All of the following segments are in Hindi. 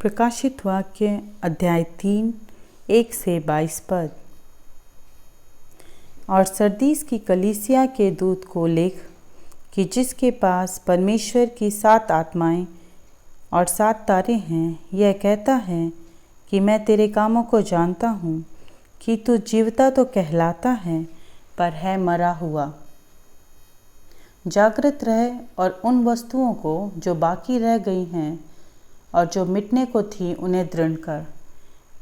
प्रकाशित वाक्य अध्याय 3 1 से 22 पद। और सरदीस की कलीसिया के दूत को लिख कि जिसके पास परमेश्वर की 7 आत्माएं और 7 तारे हैं, यह कहता है कि मैं तेरे कामों को जानता हूँ कि तू जीवता तो कहलाता है पर है मरा हुआ। जागृत रह और उन वस्तुओं को जो बाकी रह गई हैं और जो मिटने को थी उन्हें दृढ़ कर,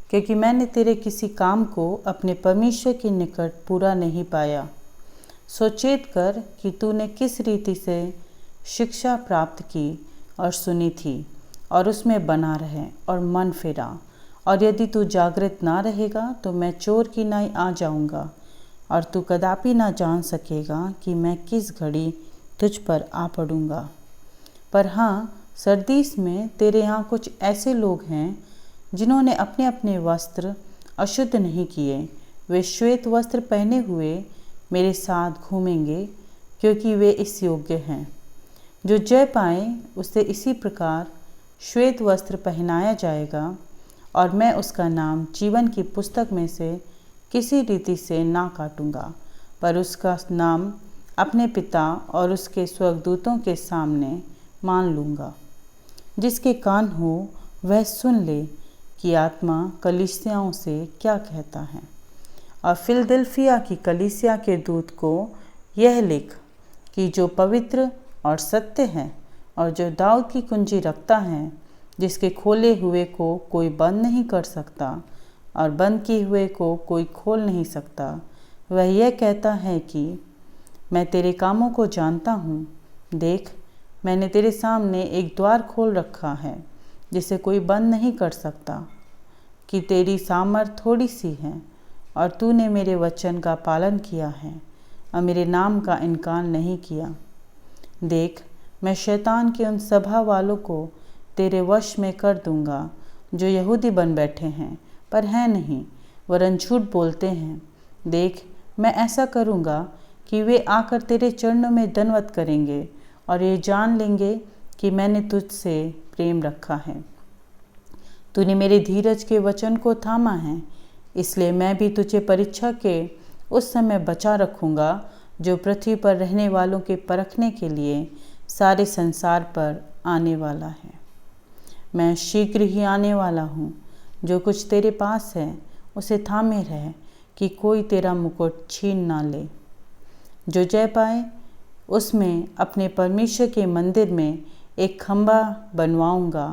क्योंकि मैंने तेरे किसी काम को अपने परमेश्वर के निकट पूरा नहीं पाया। सोचेत कर कि तूने किस रीति से शिक्षा प्राप्त की और सुनी थी और उसमें बना रहे और मन फिरा। और यदि तू जागृत ना रहेगा तो मैं चोर की नाई आ जाऊंगा और तू कदापि ना जान सकेगा कि मैं किस घड़ी तुझ पर आ पड़ूंगा। पर हाँ, सरदीस में तेरे यहाँ कुछ ऐसे लोग हैं जिन्होंने अपने अपने वस्त्र अशुद्ध नहीं किए। वे श्वेत वस्त्र पहने हुए मेरे साथ घूमेंगे, क्योंकि वे इस योग्य हैं। जो जय पाए उसे इसी प्रकार श्वेत वस्त्र पहनाया जाएगा और मैं उसका नाम जीवन की पुस्तक में से किसी रीति से ना काटूंगा, पर उसका नाम अपने पिता और उसके स्वर्गदूतों के सामने मान लूँगा। जिसके कान हो वह सुन ले कि आत्मा कलीसियाओं से क्या कहता है। और फिलदिल्फिया की कलीसिया के दूत को यह लिख कि जो पवित्र और सत्य है और जो दाऊद की कुंजी रखता है, जिसके खोले हुए को कोई बंद नहीं कर सकता और बंद किए हुए को कोई खोल नहीं सकता, वह यह कहता है कि मैं तेरे कामों को जानता हूँ। देख, मैंने तेरे सामने एक द्वार खोल रखा है जिसे कोई बंद नहीं कर सकता, कि तेरी सामर्थ थोड़ी सी है और तूने मेरे वचन का पालन किया है और मेरे नाम का इनकार नहीं किया। देख, मैं शैतान के उन सभा वालों को तेरे वश में कर दूंगा जो यहूदी बन बैठे हैं पर हैं नहीं, वरन झूठ बोलते हैं। देख, मैं ऐसा करूंगा कि वे आकर तेरे चरणों में दंडवत करेंगे और ये जान लेंगे कि मैंने तुझसे प्रेम रखा है। तूने मेरे धीरज के वचन को थामा है, इसलिए मैं भी तुझे परीक्षा के उस समय बचा रखूँगा जो पृथ्वी पर रहने वालों के परखने के लिए सारे संसार पर आने वाला है। मैं शीघ्र ही आने वाला हूँ। जो कुछ तेरे पास है उसे थामे रह, कि कोई तेरा मुकुट छीन ना ले। जो जय पाए उसमें अपने परमेश्वर के मंदिर में एक खंभा बनवाऊंगा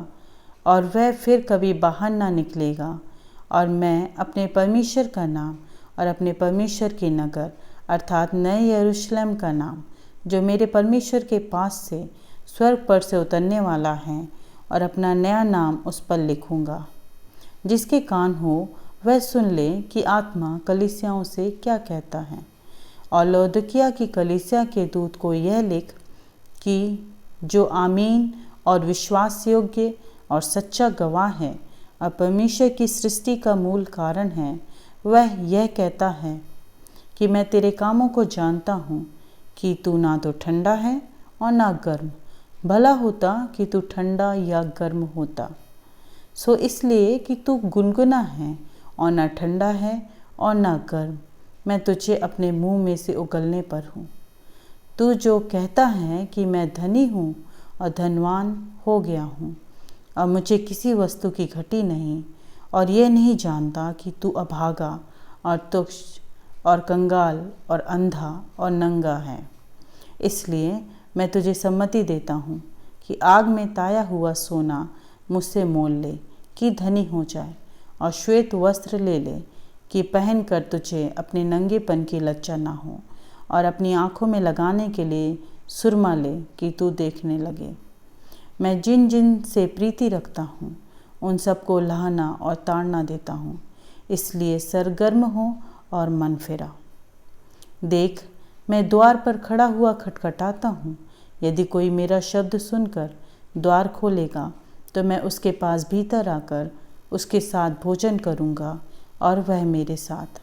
और वह फिर कभी बाहर ना निकलेगा। और मैं अपने परमेश्वर का नाम और अपने परमेश्वर के नगर अर्थात नए यरूशलेम का नाम, जो मेरे परमेश्वर के पास से स्वर्ग पर से उतरने वाला है, और अपना नया नाम उस पर लिखूंगा। जिसके कान हो वह सुन ले कि आत्मा कलीसियाओं से क्या कहता है। और लौदकिया की कलीसिया के दूत को यह लिख कि जो आमीन और विश्वास योग्य और सच्चा गवाह है और परमेश्वर की सृष्टि का मूल कारण है, वह यह कहता है कि मैं तेरे कामों को जानता हूँ कि तू ना तो ठंडा है और ना गर्म। भला होता कि तू ठंडा या गर्म होता। सो इसलिए कि तू गुनगुना है और ना ठंडा है और ना गर्म, मैं तुझे अपने मुंह में से उगलने पर हूँ। तू जो कहता है कि मैं धनी हूँ और धनवान हो गया हूँ और मुझे किसी वस्तु की घटी नहीं, और यह नहीं जानता कि तू अभागा और तुच्छ और कंगाल और अंधा और नंगा है। इसलिए मैं तुझे सम्मति देता हूँ कि आग में ताया हुआ सोना मुझसे मोल ले कि धनी हो जाए, और श्वेत वस्त्र ले ले कि पहन कर तुझे अपने नंगेपन की लज्जा ना हो, और अपनी आँखों में लगाने के लिए सुरमा ले कि तू देखने लगे। मैं जिन जिन से प्रीति रखता हूँ उन सबको लहाना और ताड़ना देता हूँ, इसलिए सरगर्म हो और मन फिरा। देख, मैं द्वार पर खड़ा हुआ खटखटाता हूँ। यदि कोई मेरा शब्द सुनकर द्वार खोलेगा तो मैं उसके पास भीतर आकर उसके साथ भोजन करूँगा और वह मेरे साथ।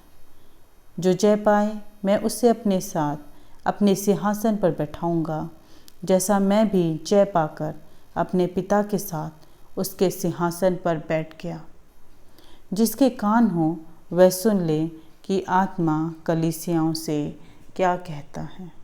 जो जय पाए मैं उसे अपने साथ अपने सिंहासन पर बैठाऊंगा, जैसा मैं भी जय पाकर अपने पिता के साथ उसके सिंहासन पर बैठ गया। जिसके कान हो वह सुन ले कि आत्मा कलीसियाओं से क्या कहता है।